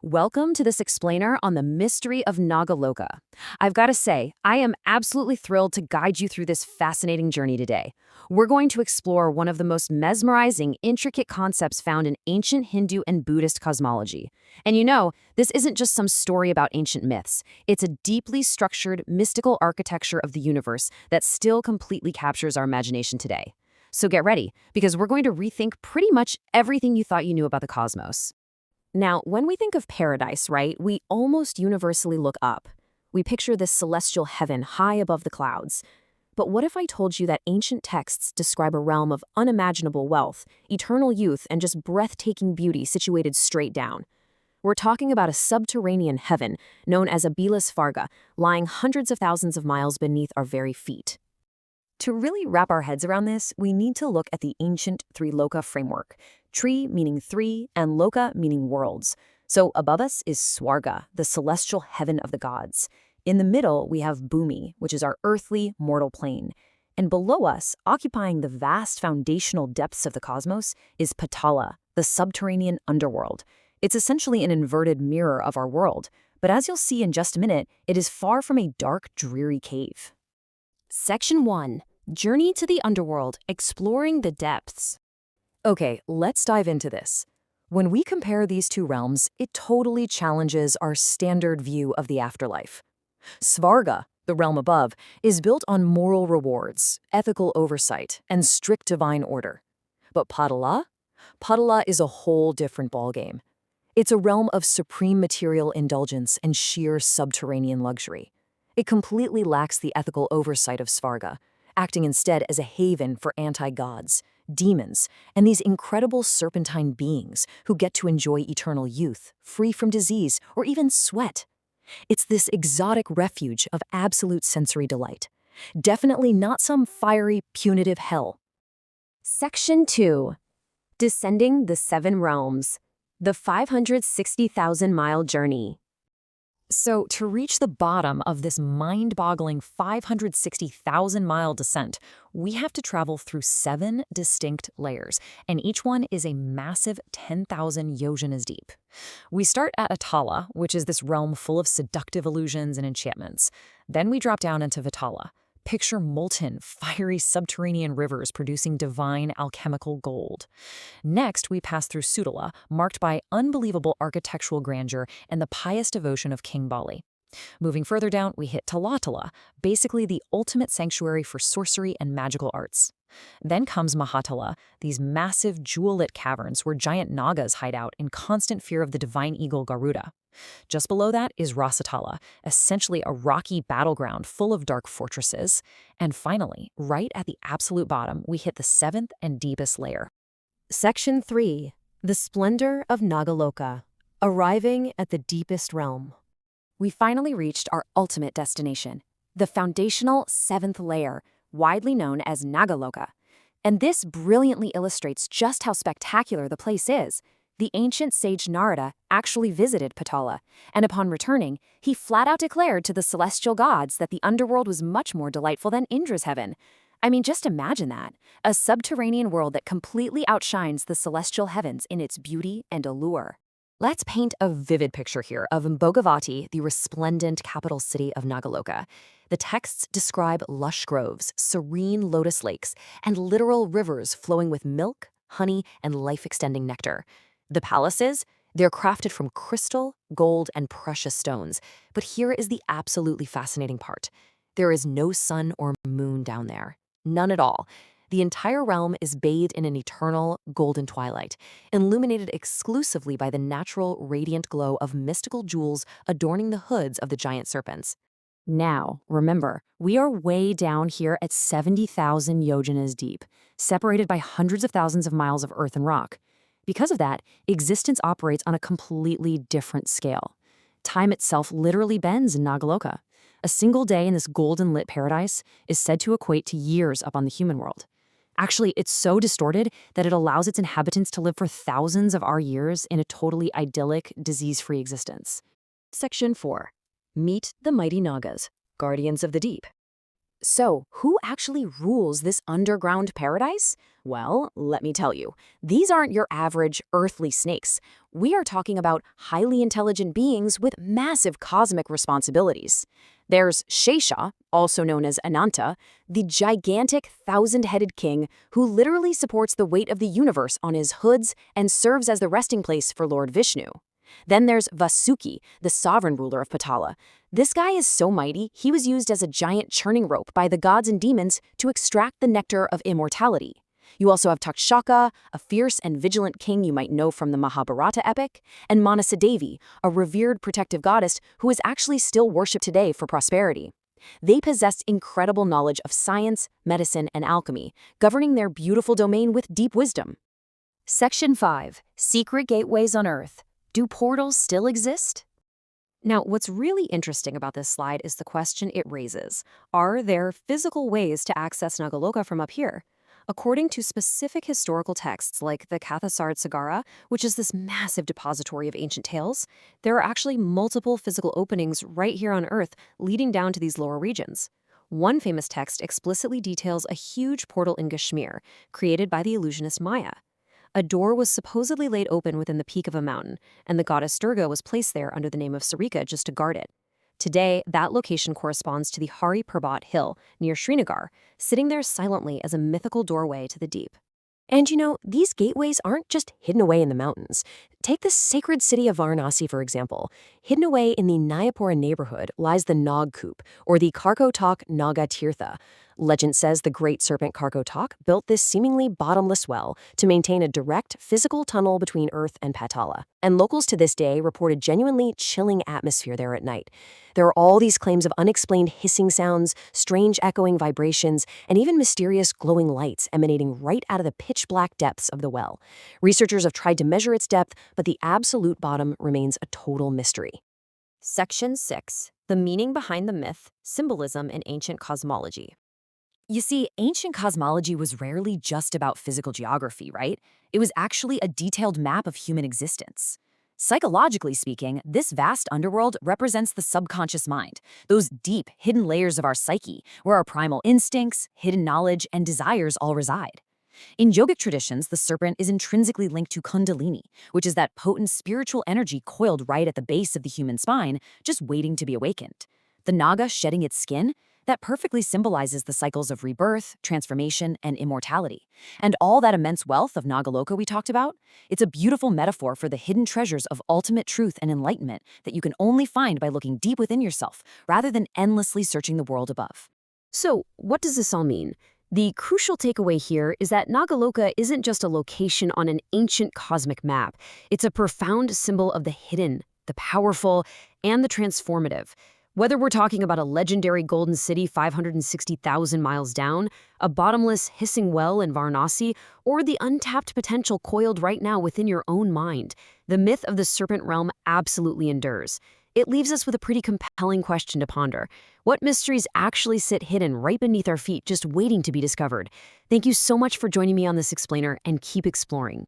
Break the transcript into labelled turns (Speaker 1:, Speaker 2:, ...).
Speaker 1: Welcome to this explainer on the mystery of Nagaloka. I've got to say, I am absolutely thrilled to guide you through this fascinating journey today. We're going to explore one of the most mesmerizing, intricate concepts found in ancient Hindu and Buddhist cosmology. And this isn't just some story about ancient myths. It's a deeply structured, mystical architecture of the universe that still completely captures our imagination today. So get ready, because we're going to rethink pretty much everything you thought you knew about the cosmos. Now, when we think of paradise, right, we almost universally look up. We picture this celestial heaven high above the clouds. But what if I told you that ancient texts describe a realm of unimaginable wealth, eternal youth, and just breathtaking beauty situated straight down? We're talking about a subterranean heaven known as Abilas Varga, lying hundreds of thousands of miles beneath our very feet. To really wrap our heads around this, we need to look at the ancient three-loka framework. Tri meaning three, and loka meaning worlds. So above us is Swarga, the celestial heaven of the gods. In the middle, we have Bhumi, which is our earthly, mortal plane. And below us, occupying the vast foundational depths of the cosmos, is Patala, the subterranean underworld. It's essentially an inverted mirror of our world. But as you'll see in just a minute, it is far from a dark, dreary cave. Section 1. Journey to the Underworld, Exploring the Depths. Okay, let's dive into this. When we compare these two realms, it totally challenges our standard view of the afterlife. Svarga, the realm above, is built on moral rewards, ethical oversight, and strict divine order. But Patala? Patala is a whole different ballgame. It's a realm of supreme material indulgence and sheer subterranean luxury. It completely lacks the ethical oversight of Svarga, acting instead as a haven for anti-gods, demons, and these incredible serpentine beings who get to enjoy eternal youth, free from disease or even sweat. It's this exotic refuge of absolute sensory delight. Definitely not some fiery, punitive hell. Section 2. Descending the Seven Realms. The 560,000-mile journey. So, to reach the bottom of this mind-boggling 560,000-mile descent, we have to travel through 7 distinct layers, and each one is a massive 10,000 yojanas deep. We start at Atala, which is this realm full of seductive illusions and enchantments. Then we drop down into Vitala. Picture molten, fiery subterranean rivers producing divine alchemical gold. Next, we pass through Sudala, marked by unbelievable architectural grandeur and the pious devotion of King Bali. Moving further down, we hit Talatala, basically the ultimate sanctuary for sorcery and magical arts. Then comes Mahatala, these massive jewel-lit caverns where giant nagas hide out in constant fear of the divine eagle Garuda. Just below that is Rasatala, essentially a rocky battleground full of dark fortresses. And finally, right at the absolute bottom, we hit the 7th and deepest layer. Section 3. The Splendor of Nagaloka. Arriving at the deepest realm. We finally reached our ultimate destination, the foundational 7th layer, widely known as Nagaloka. And this brilliantly illustrates just how spectacular the place is. The ancient sage Narada actually visited Patala, and upon returning, he flat out declared to the celestial gods that the underworld was much more delightful than Indra's heaven. I mean, just imagine that. A subterranean world that completely outshines the celestial heavens in its beauty and allure. Let's paint a vivid picture here of Bhogavati, the resplendent capital city of Nagaloka. The texts describe lush groves, serene lotus lakes, and literal rivers flowing with milk, honey, and life-extending nectar. The palaces, they're crafted from crystal, gold, and precious stones. But here is the absolutely fascinating part. There is no sun or moon down there. None at all. The entire realm is bathed in an eternal, golden twilight, illuminated exclusively by the natural, radiant glow of mystical jewels adorning the hoods of the giant serpents. Now, remember, we are way down here at 70,000 yojanas deep, separated by hundreds of thousands of miles of earth and rock. Because of that, existence operates on a completely different scale. Time itself literally bends in Nagaloka. A single day in this golden-lit paradise is said to equate to years up on the human world. Actually, it's so distorted that it allows its inhabitants to live for thousands of our years in a totally idyllic, disease-free existence. Section 4. Meet the mighty Nagas, guardians of the deep. So, who actually rules this underground paradise? Well, let me tell you, these aren't your average earthly snakes. We are talking about highly intelligent beings with massive cosmic responsibilities. There's Shesha, also known as Ananta, the gigantic thousand-headed king who literally supports the weight of the universe on his hoods and serves as the resting place for Lord Vishnu. Then there's Vasuki, the sovereign ruler of Patala. This guy is so mighty, he was used as a giant churning rope by the gods and demons to extract the nectar of immortality. You also have Takshaka, a fierce and vigilant king you might know from the Mahabharata epic, and Manasadevi, a revered protective goddess who is actually still worshipped today for prosperity. They possessed incredible knowledge of science, medicine, and alchemy, governing their beautiful domain with deep wisdom. Section 5. Secret Gateways on Earth. Do portals still exist? Now, what's really interesting about this slide is the question it raises. Are there physical ways to access Nagaloka from up here? According to specific historical texts like the Kathasard Sagara, which is this massive depository of ancient tales, there are actually multiple physical openings right here on Earth leading down to these lower regions. One famous text explicitly details a huge portal in Kashmir, created by the illusionist Maya. A door was supposedly laid open within the peak of a mountain, and the goddess Durga was placed there under the name of Sarika just to guard it. Today, that location corresponds to the Hari Parbat hill near Srinagar, sitting there silently as a mythical doorway to the deep. And these gateways aren't just hidden away in the mountains. Take the sacred city of Varanasi, for example. Hidden away in the Nayapura neighborhood lies the Nag Coop, or the Karkotak Naga Tirtha. Legend says the great serpent Karkotak built this seemingly bottomless well to maintain a direct physical tunnel between Earth and Patala. And locals to this day reported genuinely chilling atmosphere there at night. There are all these claims of unexplained hissing sounds, strange echoing vibrations, and even mysterious glowing lights emanating right out of the pitch-black depths of the well. Researchers have tried to measure its depth, but the absolute bottom remains a total mystery. Section 6. The meaning behind the myth, symbolism in ancient cosmology. You see, ancient cosmology was rarely just about physical geography, right? It was actually a detailed map of human existence. Psychologically speaking, this vast underworld represents the subconscious mind, those deep, hidden layers of our psyche, where our primal instincts, hidden knowledge, and desires all reside. In yogic traditions, the serpent is intrinsically linked to Kundalini, which is that potent spiritual energy coiled right at the base of the human spine, just waiting to be awakened. The Naga shedding its skin, that perfectly symbolizes the cycles of rebirth, transformation, and immortality. And all that immense wealth of Nagaloka we talked about, it's a beautiful metaphor for the hidden treasures of ultimate truth and enlightenment that you can only find by looking deep within yourself, rather than endlessly searching the world above. So, what does this all mean? The crucial takeaway here is that Nagaloka isn't just a location on an ancient cosmic map. It's a profound symbol of the hidden, the powerful, and the transformative. Whether we're talking about a legendary golden city 560,000 miles down, a bottomless hissing well in Varanasi, or the untapped potential coiled right now within your own mind, the myth of the serpent realm absolutely endures. It leaves us with a pretty compelling question to ponder. What mysteries actually sit hidden right beneath our feet, just waiting to be discovered? Thank you so much for joining me on this explainer, and keep exploring.